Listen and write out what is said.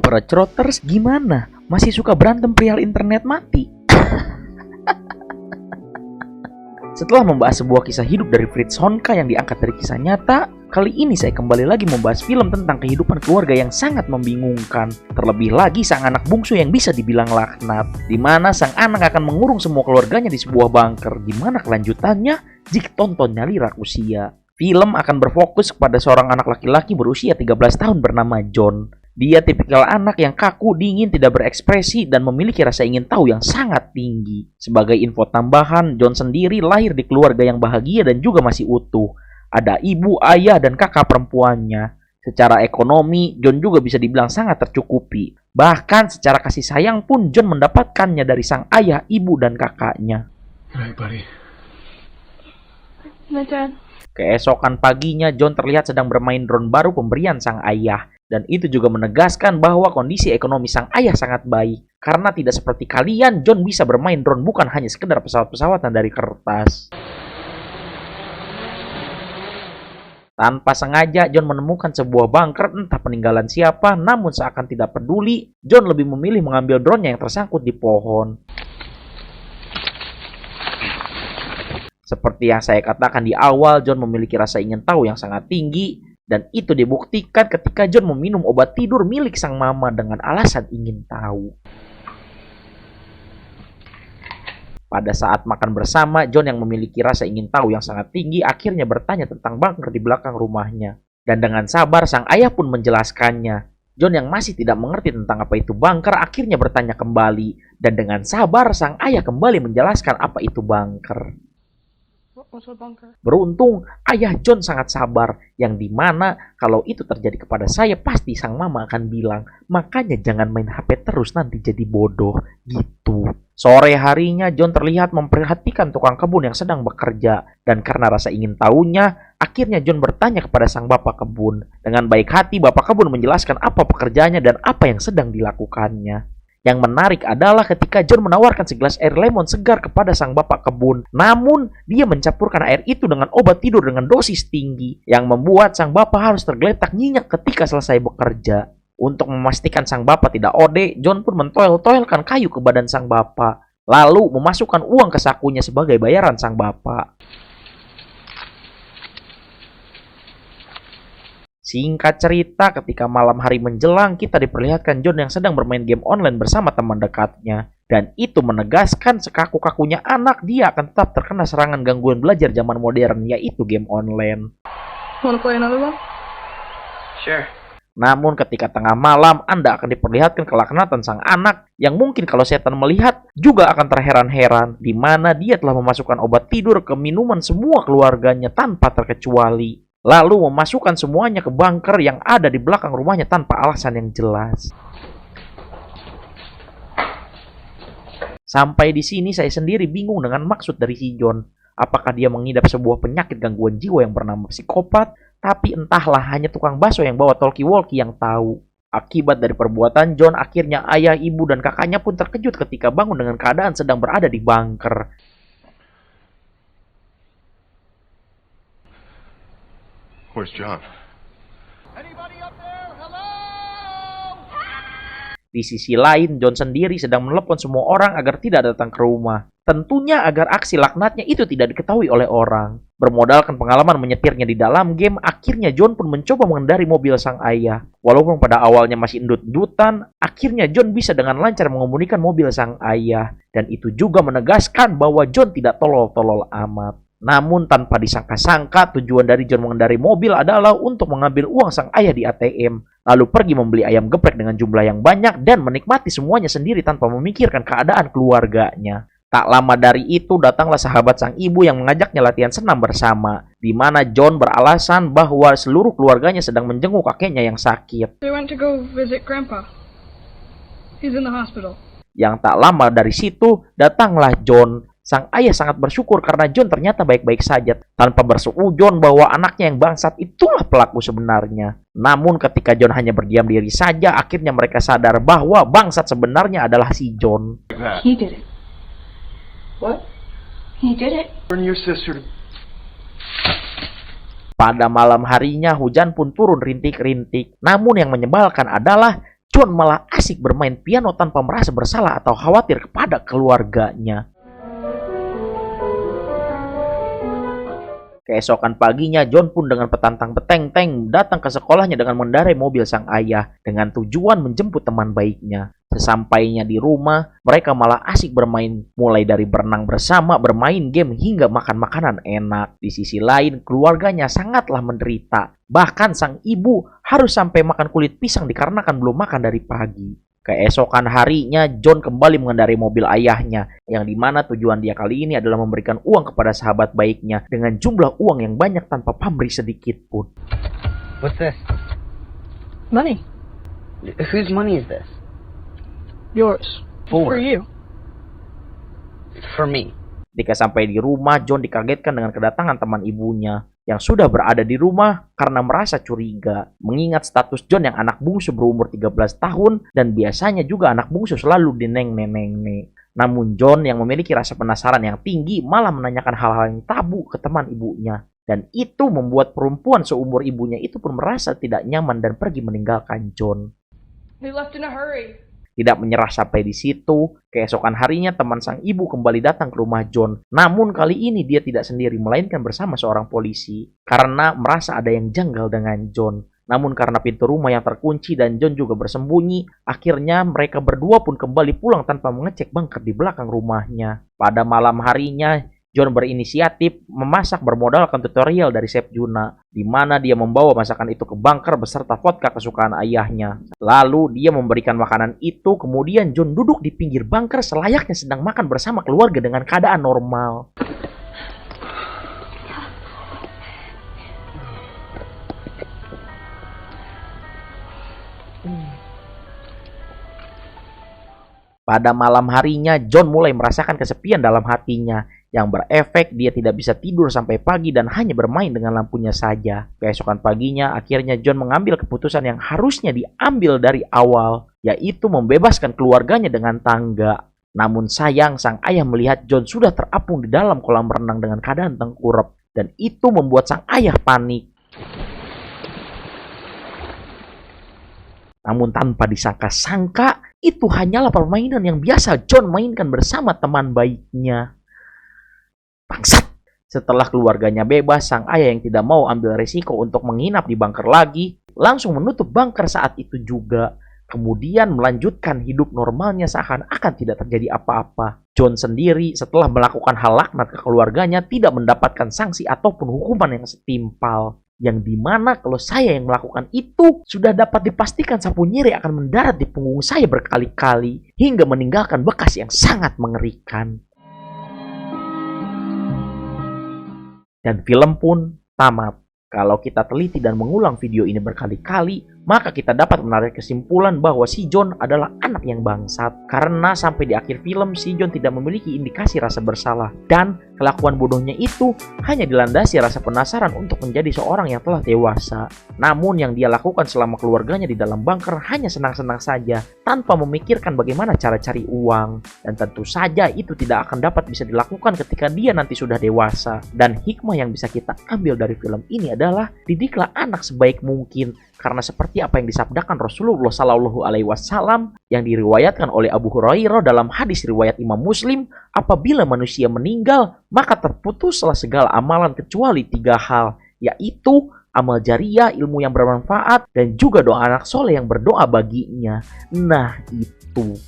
para Croters, gimana? Masih suka berantem perihal internet mati? Setelah membahas sebuah kisah hidup dari Fritz Honka yang diangkat dari kisah nyata, kali ini saya kembali lagi membahas film tentang kehidupan keluarga yang sangat membingungkan. Terlebih lagi sang anak bungsu yang bisa dibilang laknat, di mana sang anak akan mengurung semua keluarganya di sebuah bunker. Gimana kelanjutannya? Jika tonton Nyali Rakusia. Film akan berfokus kepada seorang anak laki-laki berusia 13 tahun bernama John. Dia tipikal anak yang kaku, dingin, tidak berekspresi, dan memiliki rasa ingin tahu yang sangat tinggi. Sebagai info tambahan, John sendiri lahir di keluarga yang bahagia dan juga masih utuh. Ada ibu, ayah, dan kakak perempuannya. Secara ekonomi, John juga bisa dibilang sangat tercukupi. Bahkan secara kasih sayang pun John mendapatkannya dari sang ayah, ibu, dan kakaknya. Hey, buddy. Keesokan paginya, John terlihat sedang bermain drone baru pemberian sang ayah. Dan itu juga menegaskan bahwa kondisi ekonomi sang ayah sangat baik. Karena tidak seperti kalian, John bisa bermain drone bukan hanya sekedar pesawat-pesawatan dari kertas. Tanpa sengaja, John menemukan sebuah bunker entah peninggalan siapa, namun seakan tidak peduli, John lebih memilih mengambil drone-nya yang tersangkut di pohon. Seperti yang saya katakan di awal, John memiliki rasa ingin tahu yang sangat tinggi. Dan itu dibuktikan ketika John meminum obat tidur milik sang mama dengan alasan ingin tahu. Pada saat makan bersama, John yang memiliki rasa ingin tahu yang sangat tinggi akhirnya bertanya tentang bunker di belakang rumahnya. Dan dengan sabar sang ayah pun menjelaskannya. John yang masih tidak mengerti tentang apa itu bunker akhirnya bertanya kembali. Dan dengan sabar sang ayah kembali menjelaskan apa itu bunker. Beruntung, ayah John sangat sabar, yang dimana kalau itu terjadi kepada saya pasti sang mama akan bilang, makanya jangan main HP terus nanti jadi bodoh, gitu. Sore harinya John terlihat memperhatikan tukang kebun yang sedang bekerja, dan karena rasa ingin tahunya, akhirnya John bertanya kepada sang bapak kebun. Dengan baik hati, bapak kebun menjelaskan apa pekerjaannya dan apa yang sedang dilakukannya. Yang menarik adalah ketika John menawarkan segelas air lemon segar kepada sang bapak kebun. Namun, dia mencampurkan air itu dengan obat tidur dengan dosis tinggi. Yang membuat sang bapak harus tergeletak nyenyak ketika selesai bekerja. Untuk memastikan sang bapak tidak ode, John pun mentoel-toelkan kayu ke badan sang bapak. Lalu memasukkan uang ke sakunya sebagai bayaran sang bapak. Singkat cerita, ketika malam hari menjelang, kita diperlihatkan John yang sedang bermain game online bersama teman dekatnya. Dan itu menegaskan sekaku-kakunya anak, dia akan tetap terkena serangan gangguan belajar zaman modern, yaitu game online. Wanna play another one? Sure. Namun ketika tengah malam, Anda akan diperlihatkan kelaknatan sang anak, yang mungkin kalau setan melihat, juga akan terheran-heran, di mana dia telah memasukkan obat tidur ke minuman semua keluarganya tanpa terkecuali. Lalu memasukkan semuanya ke bunker yang ada di belakang rumahnya tanpa alasan yang jelas. Sampai di sini saya sendiri bingung dengan maksud dari si John. Apakah dia mengidap sebuah penyakit gangguan jiwa yang bernama psikopat? Tapi entahlah, hanya tukang bakso yang bawa talkie-walkie yang tahu. Akibat dari perbuatan John, akhirnya ayah, ibu, dan kakaknya pun terkejut ketika bangun dengan keadaan sedang berada di bunker. Where's John? Di sisi lain, John sendiri sedang menelepon semua orang agar tidak datang ke rumah. Tentunya agar aksi laknatnya itu tidak diketahui oleh orang. Bermodalkan pengalaman menyetirnya di dalam game, akhirnya John pun mencoba mengendari mobil sang ayah. Walaupun pada awalnya masih endut-endutan, akhirnya John bisa dengan lancar mengemudikan mobil sang ayah. Dan itu juga menegaskan bahwa John tidak tolol-tolol amat. Namun tanpa disangka-sangka, tujuan dari John mengendari mobil adalah untuk mengambil uang sang ayah di ATM. Lalu pergi membeli ayam geprek dengan jumlah yang banyak dan menikmati semuanya sendiri tanpa memikirkan keadaan keluarganya. Tak lama dari itu datanglah sahabat sang ibu yang mengajaknya latihan senam bersama. Di mana John beralasan bahwa seluruh keluarganya sedang menjenguk kakeknya yang sakit. They went to go visit Grandpa. He's in the hospital. Yang tak lama dari situ datanglah John. Sang ayah sangat bersyukur karena John ternyata baik-baik saja, tanpa bersuujon bahwa anaknya yang bangsat itulah pelaku sebenarnya. Namun ketika John hanya berdiam diri saja, akhirnya mereka sadar bahwa bangsat sebenarnya adalah si John. He did it. What? He did it. Turn your sister. Pada malam harinya hujan pun turun rintik-rintik. Namun yang menyebalkan adalah John malah asik bermain piano tanpa merasa bersalah atau khawatir kepada keluarganya. Keesokan paginya, John pun dengan petantang peteng-teng datang ke sekolahnya dengan mengendarai mobil sang ayah dengan tujuan menjemput teman baiknya. Sesampainya di rumah, mereka malah asik bermain, mulai dari berenang bersama, bermain game, hingga makan makanan enak. Di sisi lain, keluarganya sangatlah menderita. Bahkan sang ibu harus sampai makan kulit pisang dikarenakan belum makan dari pagi. Keesokan harinya, John kembali mengendarai mobil ayahnya, yang dimana tujuan dia kali ini adalah memberikan uang kepada sahabat baiknya dengan jumlah uang yang banyak tanpa pamrih sedikit pun. What's this? Money. Whose money is this? Yours. For you. For me. Ketika sampai di rumah, John dikagetkan dengan kedatangan teman ibunya yang sudah berada di rumah karena merasa curiga. Mengingat status John yang anak bungsu berumur 13 tahun dan biasanya juga anak bungsu selalu dineng-neneng. Namun John yang memiliki rasa penasaran yang tinggi malah menanyakan hal-hal yang tabu ke teman ibunya. Dan itu membuat perempuan seumur ibunya itu pun merasa tidak nyaman dan pergi meninggalkan John. They left in a hurry. Tidak menyerah sampai di situ, keesokan harinya teman sang ibu kembali datang ke rumah John. Namun kali ini dia tidak sendiri, melainkan bersama seorang polisi. Karena merasa ada yang janggal dengan John. Namun karena pintu rumah yang terkunci dan John juga bersembunyi, akhirnya mereka berdua pun kembali pulang tanpa mengecek bunker di belakang rumahnya. Pada malam harinya, John berinisiatif memasak bermodalkan tutorial dari Chef Juna, di mana dia membawa masakan itu ke bunker beserta vodka kesukaan ayahnya. Lalu dia memberikan makanan itu, kemudian John duduk di pinggir bunker selayaknya sedang makan bersama keluarga dengan keadaan normal. Pada malam harinya, John mulai merasakan kesepian dalam hatinya, yang berefek dia tidak bisa tidur sampai pagi dan hanya bermain dengan lampunya saja. Keesokan paginya, akhirnya John mengambil keputusan yang harusnya diambil dari awal, yaitu membebaskan keluarganya dengan tangga. Namun sayang, sang ayah melihat John sudah terapung di dalam kolam renang dengan keadaan tengkurap, dan itu membuat sang ayah panik. Namun tanpa disangka-sangka, itu hanyalah permainan yang biasa John mainkan bersama teman baiknya. Bangsat! Setelah keluarganya bebas, sang ayah yang tidak mau ambil resiko untuk menginap di bunker lagi, langsung menutup bunker saat itu juga. Kemudian melanjutkan hidup normalnya seakan-akan tidak terjadi apa-apa. John sendiri setelah melakukan hal laknat ke keluarganya tidak mendapatkan sanksi ataupun hukuman yang setimpal. Yang dimana kalau saya yang melakukan itu, sudah dapat dipastikan sapu nyiri akan mendarat di punggung saya berkali-kali hingga meninggalkan bekas yang sangat mengerikan. Dan film pun tamat. Kalau kita teliti dan mengulang video ini berkali-kali, maka kita dapat menarik kesimpulan bahwa si John adalah anak yang bangsat. Karena sampai di akhir film, si John tidak memiliki indikasi rasa bersalah. Dan kelakuan bodohnya itu hanya dilandasi rasa penasaran untuk menjadi seorang yang telah dewasa. Namun yang dia lakukan selama keluarganya di dalam bunker hanya senang-senang saja, tanpa memikirkan bagaimana cara cari uang. Dan tentu saja itu tidak akan dapat bisa dilakukan ketika dia nanti sudah dewasa. Dan hikmah yang bisa kita ambil dari film ini adalah didiklah anak sebaik mungkin, karena seperti apa yang disabdakan Rasulullah Shallallahu Alaihi Wasallam yang diriwayatkan oleh Abu Hurairah dalam hadis riwayat Imam Muslim, apabila manusia meninggal maka terputuslah segala amalan kecuali 3 hal, yaitu amal jariah, ilmu yang bermanfaat, dan juga doa anak soleh yang berdoa baginya. Nah itu.